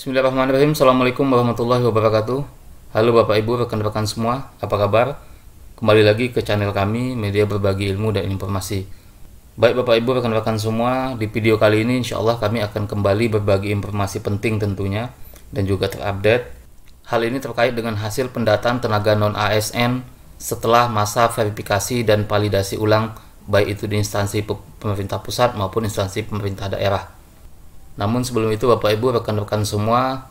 Bismillahirrahmanirrahim. Assalamualaikum warahmatullahi wabarakatuh. Halo Bapak Ibu, rekan-rekan semua, apa kabar? Kembali lagi ke channel kami, media berbagi ilmu dan informasi. Baik Bapak Ibu, rekan-rekan semua, di video kali ini insya Allah kami akan kembali berbagi informasi penting tentunya dan juga terupdate. Hal ini terkait dengan hasil pendataan tenaga non-ASN setelah masa verifikasi dan validasi ulang, baik itu di instansi pemerintah pusat maupun instansi pemerintah daerah. Namun sebelum itu Bapak Ibu, rekan-rekan semua,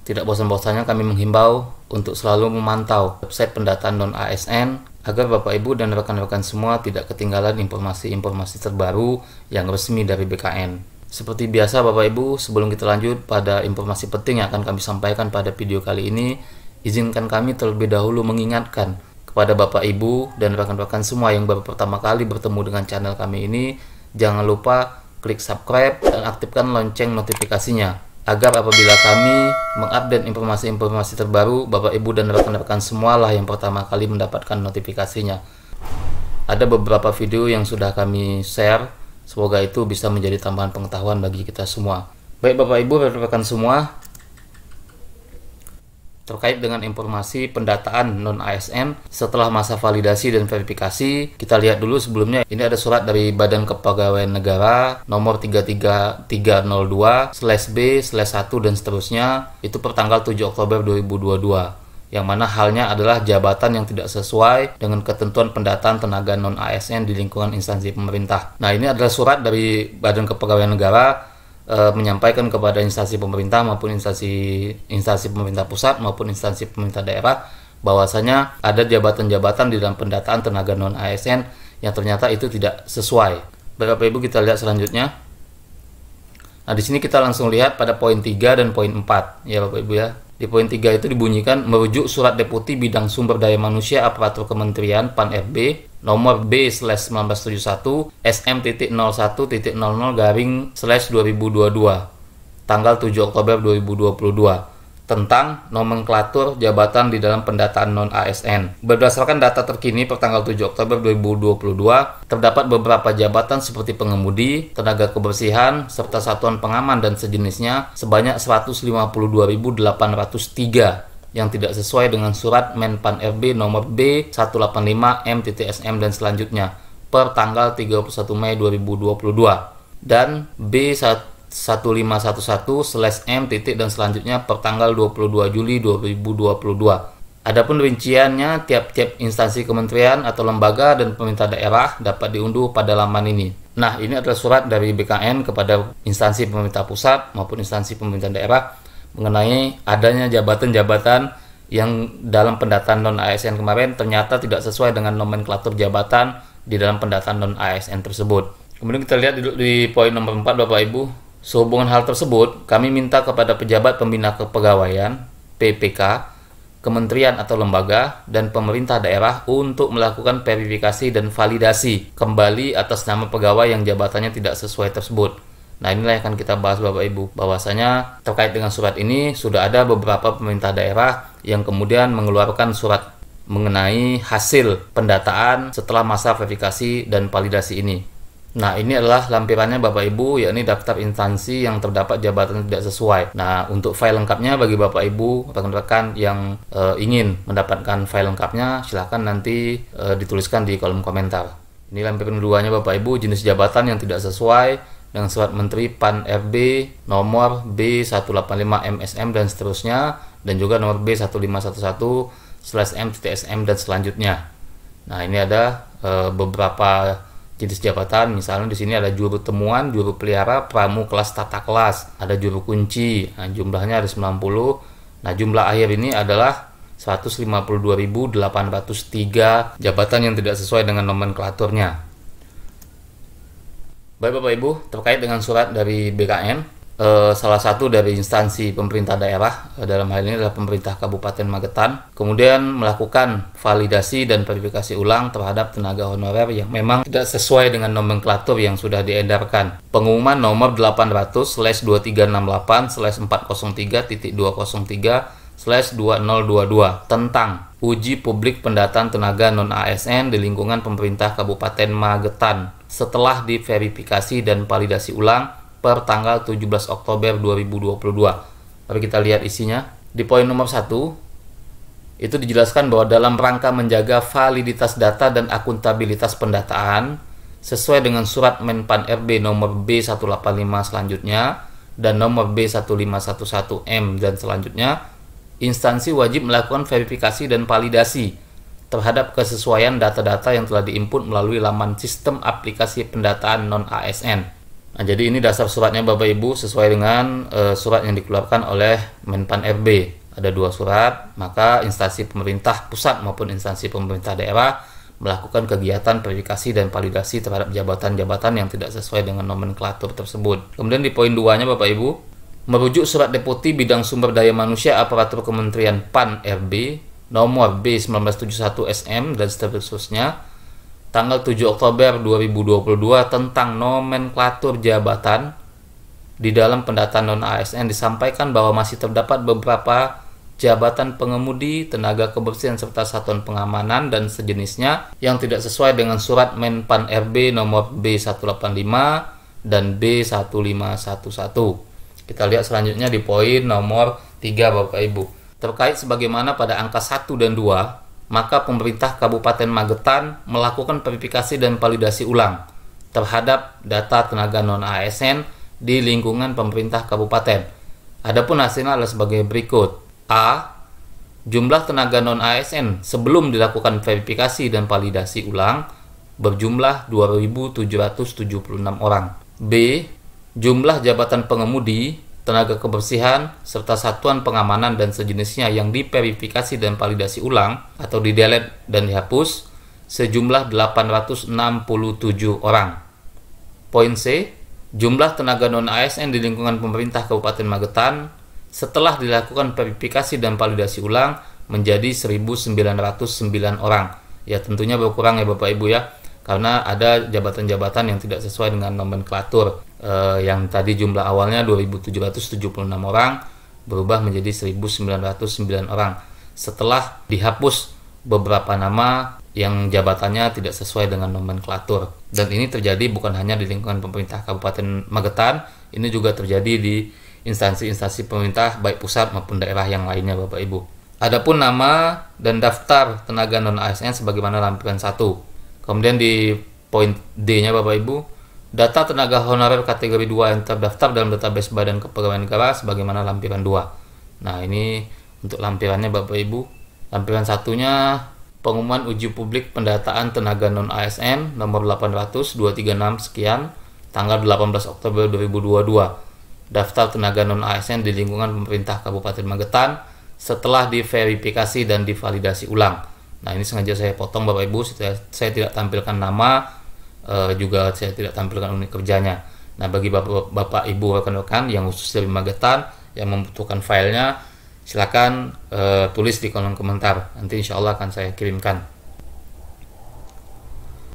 tidak bosan-bosannya kami menghimbau untuk selalu memantau website pendataan non-ASN agar Bapak Ibu dan rekan-rekan semua tidak ketinggalan informasi-informasi terbaru yang resmi dari BKN. Seperti biasa Bapak Ibu, sebelum kita lanjut pada informasi penting yang akan kami sampaikan pada video kali ini, izinkan kami terlebih dahulu mengingatkan kepada Bapak Ibu dan rekan-rekan semua yang baru pertama kali bertemu dengan channel kami ini, jangan lupa klik subscribe dan aktifkan lonceng notifikasinya agar apabila kami mengupdate informasi-informasi terbaru, Bapak Ibu dan rekan-rekan semualah yang pertama kali mendapatkan notifikasinya. Ada beberapa video yang sudah kami share, semoga itu bisa menjadi tambahan pengetahuan bagi kita semua. Baik Bapak Ibu dan rekan semua, terkait dengan informasi pendataan non-ASN setelah masa validasi dan verifikasi, kita lihat dulu sebelumnya. Ini ada surat dari Badan Kepegawaian Negara nomor 33302/B/1 dan seterusnya, itu pertanggal 7 Oktober 2022, yang mana halnya adalah jabatan yang tidak sesuai dengan ketentuan pendataan tenaga non-ASN di lingkungan instansi pemerintah. Nah, ini adalah surat dari Badan Kepegawaian Negara menyampaikan kepada instansi pemerintah maupun instansi pemerintah pusat maupun instansi pemerintah daerah bahwasanya ada jabatan-jabatan di dalam pendataan tenaga non-ASN yang ternyata itu tidak sesuai. Bapak Ibu, kita lihat selanjutnya. Nah, di sini kita langsung lihat pada poin 3 dan poin 4 ya Bapak Ibu ya. Di poin 3 itu dibunyikan merujuk surat Deputi Bidang Sumber Daya Manusia Aparatur Kementerian Pan-RB nomor B/1971 SM.01.00/2022 tanggal 7 Oktober 2022 tentang nomenklatur jabatan di dalam pendataan non-ASN. Berdasarkan data terkini per tanggal 7 Oktober 2022, terdapat beberapa jabatan seperti pengemudi, tenaga kebersihan, serta satuan pengaman dan sejenisnya sebanyak 152.803 yang tidak sesuai dengan surat Menpan RB nomor B185M.SM dan selanjutnya per tanggal 31 Mei 2022 dan B1511/M dan selanjutnya per tanggal 22 Juli 2022. Adapun rinciannya, tiap-tiap instansi kementerian atau lembaga dan pemerintah daerah dapat diunduh pada laman ini. Nah, ini adalah surat dari BKN kepada instansi pemerintah pusat maupun instansi pemerintah daerah mengenai adanya jabatan-jabatan yang dalam pendataan non-ASN kemarin ternyata tidak sesuai dengan nomenklatur jabatan di dalam pendataan non-ASN tersebut. Kemudian kita lihat di poin nomor 4 Bapak Ibu. Sehubungan hal tersebut, kami minta kepada pejabat pembina kepegawaian (PPK), kementerian atau lembaga, dan pemerintah daerah untuk melakukan verifikasi dan validasi kembali atas nama pegawai yang jabatannya tidak sesuai tersebut. Nah, inilah yang akan kita bahas Bapak Ibu, bahwasanya terkait dengan surat ini sudah ada beberapa pemerintah daerah yang kemudian mengeluarkan surat mengenai hasil pendataan setelah masa verifikasi dan validasi ini. Nah, ini adalah lampirannya Bapak Ibu, yakni daftar instansi yang terdapat jabatan tidak sesuai. Nah, untuk file lengkapnya bagi Bapak Ibu, rekan-rekan yang ingin mendapatkan file lengkapnya, silahkan nanti dituliskan di kolom komentar. Ini lampiran keduanya Bapak Ibu, jenis jabatan yang tidak sesuai dengan surat Menteri Pan-RB nomor B185MSM dan seterusnya, dan juga nomor B1511/M.SM dan selanjutnya. Nah, ini ada beberapa jenis jabatan, misalnya di sini ada juru temuan, juru pelihara, pramu kelas tata kelas, ada juru kunci. Nah, jumlahnya ada 90. Nah, jumlah akhir ini adalah 152.803 jabatan yang tidak sesuai dengan nomenklaturnya. Baik Bapak Ibu, terkait dengan surat dari BKN, salah satu dari instansi pemerintah daerah, dalam hal ini adalah pemerintah Kabupaten Magetan, kemudian melakukan validasi dan verifikasi ulang terhadap tenaga honorer yang memang tidak sesuai dengan nomenklatur yang sudah diedarkan. Pengumuman nomor 800/2368/403.203/2022 tentang uji publik pendataan tenaga non-ASN di lingkungan pemerintah Kabupaten Magetan setelah diverifikasi dan validasi ulang per tanggal 17 Oktober 2022. Mari kita lihat isinya. Di poin nomor 1 itu dijelaskan bahwa dalam rangka menjaga validitas data dan akuntabilitas pendataan sesuai dengan surat Menpan RB nomor B185 selanjutnya dan nomor B1511M dan selanjutnya, instansi wajib melakukan verifikasi dan validasi terhadap kesesuaian data-data yang telah diinput melalui laman sistem aplikasi pendataan non-ASN. Nah, jadi ini dasar suratnya Bapak Ibu sesuai dengan surat yang dikeluarkan oleh Menpan RB. Ada 2 surat, maka instansi pemerintah pusat maupun instansi pemerintah daerah melakukan kegiatan verifikasi dan validasi terhadap jabatan-jabatan yang tidak sesuai dengan nomenklatur tersebut. Kemudian di poin 2-nya Bapak Ibu, merujuk surat Deputi Bidang Sumber Daya Manusia Aparatur Kementerian PAN RB nomor B1971 SM dan seterusnya tanggal 7 Oktober 2022 tentang nomenklatur jabatan di dalam pendataan non-ASN disampaikan bahwa masih terdapat beberapa jabatan pengemudi, tenaga kebersihan serta satuan pengamanan dan sejenisnya yang tidak sesuai dengan surat Menpan RB nomor B185 dan B1511. Kita lihat selanjutnya di poin nomor 3 Bapak Ibu. Terkait sebagaimana pada angka 1 dan 2, maka pemerintah Kabupaten Magetan melakukan verifikasi dan validasi ulang terhadap data tenaga non-ASN di lingkungan pemerintah kabupaten. Adapun hasilnya adalah sebagai berikut. A. Jumlah tenaga non-ASN sebelum dilakukan verifikasi dan validasi ulang berjumlah 2.776 orang. B. Jumlah jabatan pengemudi, tenaga kebersihan, serta satuan pengamanan dan sejenisnya yang diverifikasi dan validasi ulang atau di-delete dan dihapus sejumlah 867 orang. Poin C. Jumlah tenaga non-ASN di lingkungan pemerintah Kabupaten Magetan setelah dilakukan verifikasi dan validasi ulang menjadi 1.909 orang. Ya tentunya berkurang ya Bapak Ibu ya, karena ada jabatan-jabatan yang tidak sesuai dengan nomenklatur. Yang tadi jumlah awalnya 2.776 orang berubah menjadi 1.909 orang setelah dihapus beberapa nama yang jabatannya tidak sesuai dengan nomenklatur. Dan ini terjadi bukan hanya di lingkungan pemerintah Kabupaten Magetan, ini juga terjadi di instansi-instansi pemerintah baik pusat maupun daerah yang lainnya Bapak Ibu. Adapun nama dan daftar tenaga non-ASN sebagaimana lampiran 1. Kemudian di poin D-nya Bapak Ibu, data tenaga honorer kategori 2 yang terdaftar dalam database Badan Kepegawaian Negara sebagaimana lampiran 2. Nah, ini untuk lampirannya Bapak Ibu. Lampiran 1-nya pengumuman uji publik pendataan tenaga non-ASN nomor 800-236 sekian tanggal 18 Oktober 2022. Daftar tenaga non-ASN di lingkungan pemerintah Kabupaten Magetan setelah diverifikasi dan divalidasi ulang. Nah, ini sengaja saya potong Bapak Ibu, saya tidak tampilkan nama, juga saya tidak tampilkan unit kerjanya. Nah, bagi Bapak Ibu rekan-rekan yang khusus dari Magetan yang membutuhkan filenya, silakan tulis di kolom komentar. Nanti insya Allah akan saya kirimkan.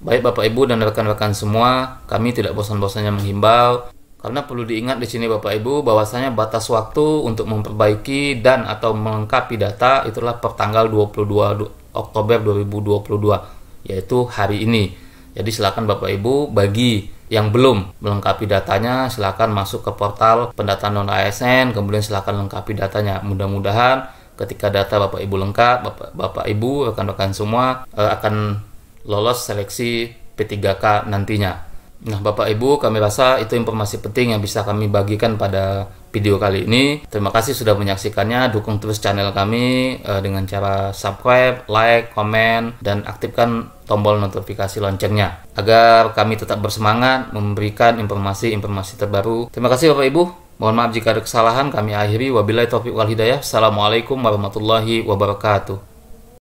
Baik Bapak Ibu dan rekan-rekan semua, kami tidak bosan-bosannya menghimbau. Karena perlu diingat di sini Bapak Ibu bahwasanya batas waktu untuk memperbaiki dan atau melengkapi data itulah pertanggal 22 Oktober 2022, yaitu hari ini. Jadi silakan Bapak Ibu bagi yang belum melengkapi datanya silakan masuk ke portal pendataan non-ASN, kemudian silakan lengkapi datanya. Mudah-mudahan ketika data Bapak Ibu lengkap, Bapak Ibu rekan-rekan semua akan lolos seleksi P3K nantinya. Nah Bapak Ibu, kami rasa itu informasi penting yang bisa kami bagikan pada video kali ini. Terima kasih sudah menyaksikannya. Dukung terus channel kami dengan cara subscribe, like, komen, dan aktifkan tombol notifikasi loncengnya agar kami tetap bersemangat memberikan informasi-informasi terbaru. Terima kasih Bapak Ibu. Mohon maaf jika ada kesalahan. Kami akhiri. Wabillahi taufiq wal hidayah. Assalamualaikum warahmatullahi wabarakatuh.